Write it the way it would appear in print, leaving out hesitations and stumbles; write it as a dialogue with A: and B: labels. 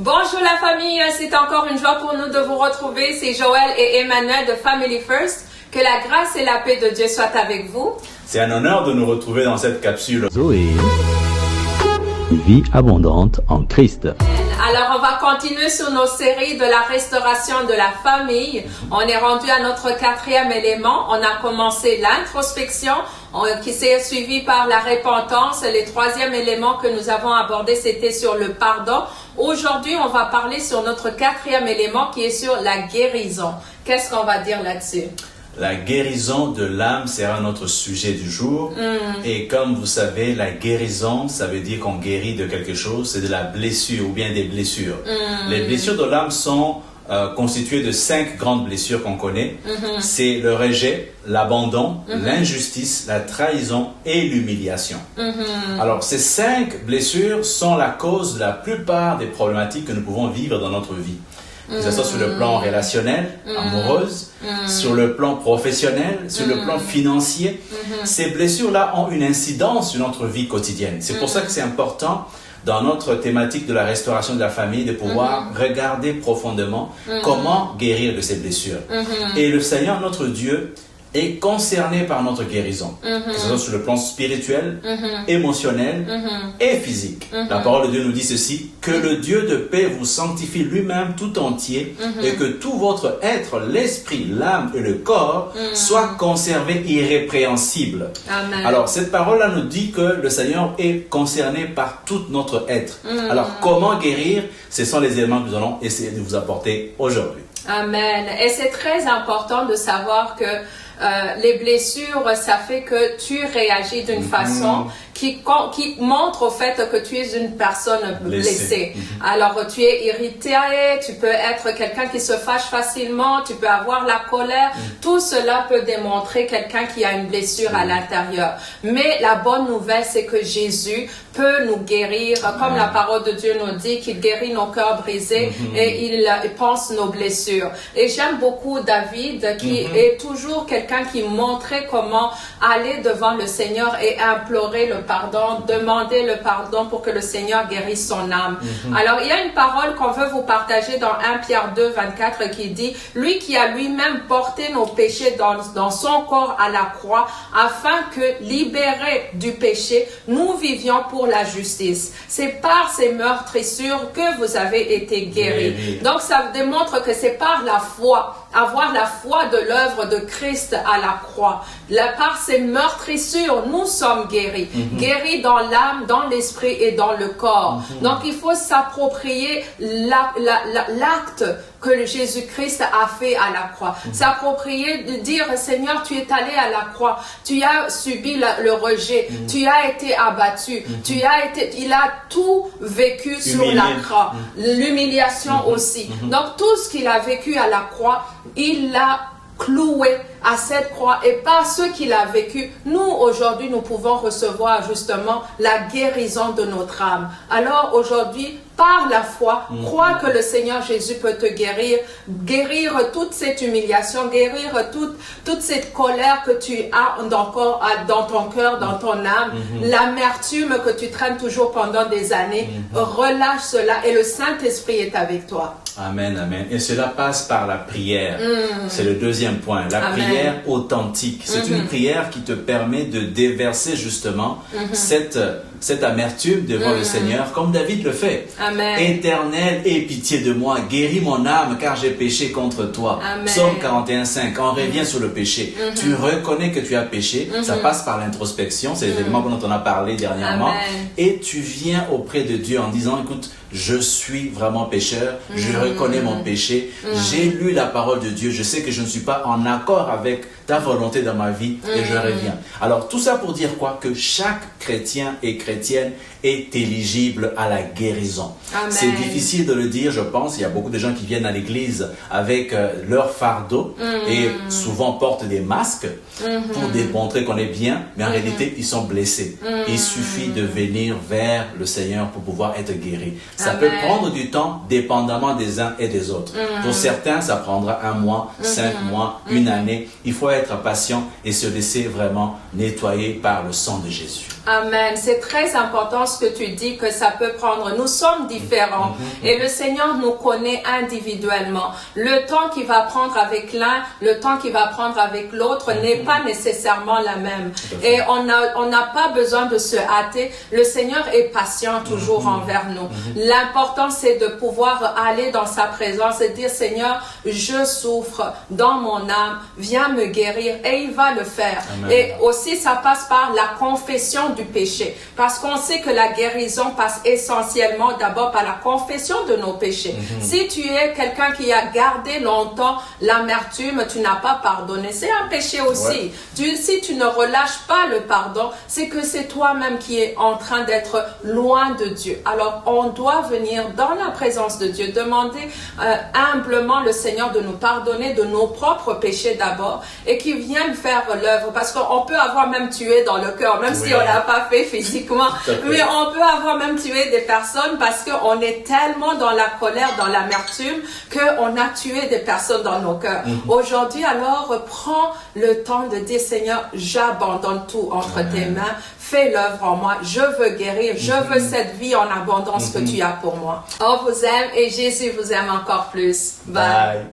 A: Bonjour la famille, c'est encore une joie pour nous de vous retrouver. C'est Joël et Emmanuel de Family First. Que la grâce et la paix de Dieu soient avec vous.
B: C'est un honneur de nous retrouver dans cette capsule.
C: Zoé, vie abondante en Christ.
A: Alors, on va continuer sur nos séries de la restauration de la famille. On est rendu à notre 4e élément. On a commencé l'introspection qui s'est suivie par la repentance. Le 3e élément que nous avons abordé, c'était sur le pardon. Aujourd'hui, on va parler sur notre 4e élément qui est sur la guérison. Qu'est-ce qu'on va dire là-dessus?
B: La guérison de l'âme sera notre sujet du jour. Et comme vous savez, la guérison, ça veut dire qu'on guérit de quelque chose, c'est de la blessure ou bien des blessures. Les blessures de l'âme sont constituées de 5 grandes blessures qu'on connaît. C'est le rejet, l'abandon, l'injustice, la trahison et l'humiliation. Alors, ces 5 blessures sont la cause de la plupart des problématiques que nous pouvons vivre dans notre vie. Que ce soit sur le plan relationnel, amoureuse, sur le plan professionnel, sur le plan financier. Ces blessures-là ont une incidence sur notre vie quotidienne. C'est pour ça que c'est important, dans notre thématique de la restauration de la famille, de pouvoir regarder profondément comment guérir de ces blessures. Et le Seigneur, notre Dieu, est concerné par notre guérison, que ce soit sur le plan spirituel, émotionnel et physique. La parole de Dieu nous dit ceci, que le Dieu de paix vous sanctifie lui-même tout entier et que tout votre être, l'esprit, l'âme et le corps soient conservés irrépréhensibles.
A: Amen.
B: Alors, cette parole-là nous dit que le Seigneur est concerné par tout notre être. Alors, comment guérir? Ce sont les éléments que nous allons essayer de vous apporter aujourd'hui.
A: Amen. Et c'est très important de savoir que les blessures, ça fait que tu réagis d'une façon qui montre au fait que tu es une personne blessée. Alors, tu es irrité, tu peux être quelqu'un qui se fâche facilement, tu peux avoir la colère. Tout cela peut démontrer quelqu'un qui a une blessure à l'intérieur. Mais la bonne nouvelle, c'est que Jésus peut nous guérir, comme la parole de Dieu nous dit, qu'il guérit nos cœurs brisés et il pense nos blessures. Et j'aime beaucoup David, qui est toujours quelqu'un qui montrait comment aller devant le Seigneur et implorer le pardon, demander le pardon pour que le Seigneur guérisse son âme. Alors, il y a une parole qu'on veut vous partager dans 1 Pierre 2, 24 qui dit « Lui qui a lui-même porté nos péchés dans son corps à la croix, afin que, libérés du péché, nous vivions pour la justice. C'est par ces meurtrissures que vous avez été guéris. » Donc, ça démontre que c'est par la foi, avoir la foi de l'œuvre de Christ à la croix. Par ces meurtrissures, nous sommes guéris. Guéris dans l'âme, dans l'esprit et dans le corps. Donc, il faut s'approprier l'acte que Jésus-Christ a fait à la croix. S'approprier de dire, Seigneur, tu es allé à la croix. Tu as subi le rejet. Tu as été abattu. Il a tout vécu sur la croix. L'humiliation aussi. Donc, tout ce qu'il a vécu à la croix, il l'a cloué à cette croix, et par ce qu'il a vécu, nous aujourd'hui nous pouvons recevoir justement la guérison de notre âme. Alors aujourd'hui, par la foi, crois que le Seigneur Jésus peut te guérir toute cette humiliation, guérir toute cette colère que tu as encore dans ton cœur, dans ton âme, l'amertume que tu traînes toujours pendant des années. Relâche cela et le Saint-Esprit est avec toi.
B: Amen, amen. Et cela passe par la prière. C'est le deuxième point. La prière authentique. C'est une prière qui te permet de déverser justement cette amertume devant le Seigneur, comme David le fait.
A: Amen.
B: Éternel, aie pitié de moi, guéris mon âme, car j'ai péché contre toi.
A: Amen.
B: Psaume 41:5. On revient sur le péché. Tu reconnais que tu as péché. Ça passe par l'introspection. C'est les éléments dont on a parlé dernièrement.
A: Amen.
B: Et tu viens auprès de Dieu en disant, écoute, je suis vraiment pécheur, je reconnais mon péché, j'ai lu la parole de Dieu, je sais que je ne suis pas en accord avec ta volonté dans ma vie et je reviens. Alors tout ça pour dire quoi? Que chaque chrétien et chrétienne est éligible à la guérison. C'est difficile de le dire, je pense. Il y a beaucoup de gens qui viennent à l'église avec leur fardeau et souvent portent des masques pour démontrer qu'on est bien, mais en réalité, ils sont blessés. Il suffit de venir vers le Seigneur pour pouvoir être guéri. Ça peut prendre du temps, dépendamment des uns et des autres. Pour certains, ça prendra 1 mois, 5 mois, 1 année. Il faut être patient et se laisser vraiment nettoyer par le sang de Jésus.
A: Amen. C'est très important ce que tu dis que ça peut prendre. Nous sommes différents et le Seigneur nous connaît individuellement. Le temps qu'il va prendre avec l'un, le temps qu'il va prendre avec l'autre n'est pas nécessairement la même. Et on n'a pas besoin de se hâter. Le Seigneur est patient toujours envers nous. L'important, c'est de pouvoir aller dans sa présence et dire, Seigneur, je souffre dans mon âme, viens me guérir, et il va le faire.
B: Amen.
A: Et aussi, ça passe par la confession du péché, parce qu'on sait que la guérison passe essentiellement d'abord par la confession de nos péchés. Si tu es quelqu'un qui a gardé longtemps l'amertume, tu n'as pas pardonné, c'est un péché aussi. Si tu ne relâches pas le pardon, c'est que c'est toi-même qui es en train d'être loin de Dieu. Alors, on doit venir dans la présence de Dieu, demander humblement le Seigneur de nous pardonner de nos propres péchés d'abord, et qu'il vienne faire l'œuvre, parce qu'on peut avoir même tué dans le cœur, même si on l'a pas fait physiquement, mais on peut avoir même tué des personnes parce qu'on est tellement dans la colère, dans l'amertume, qu'on a tué des personnes dans nos cœurs. Aujourd'hui, alors, prends le temps de dire, Seigneur, j'abandonne tout entre tes mains, fais l'œuvre en moi, je veux guérir, je veux cette vie en abondance que tu as pour moi. On vous aime et Jésus vous aime encore plus. Bye.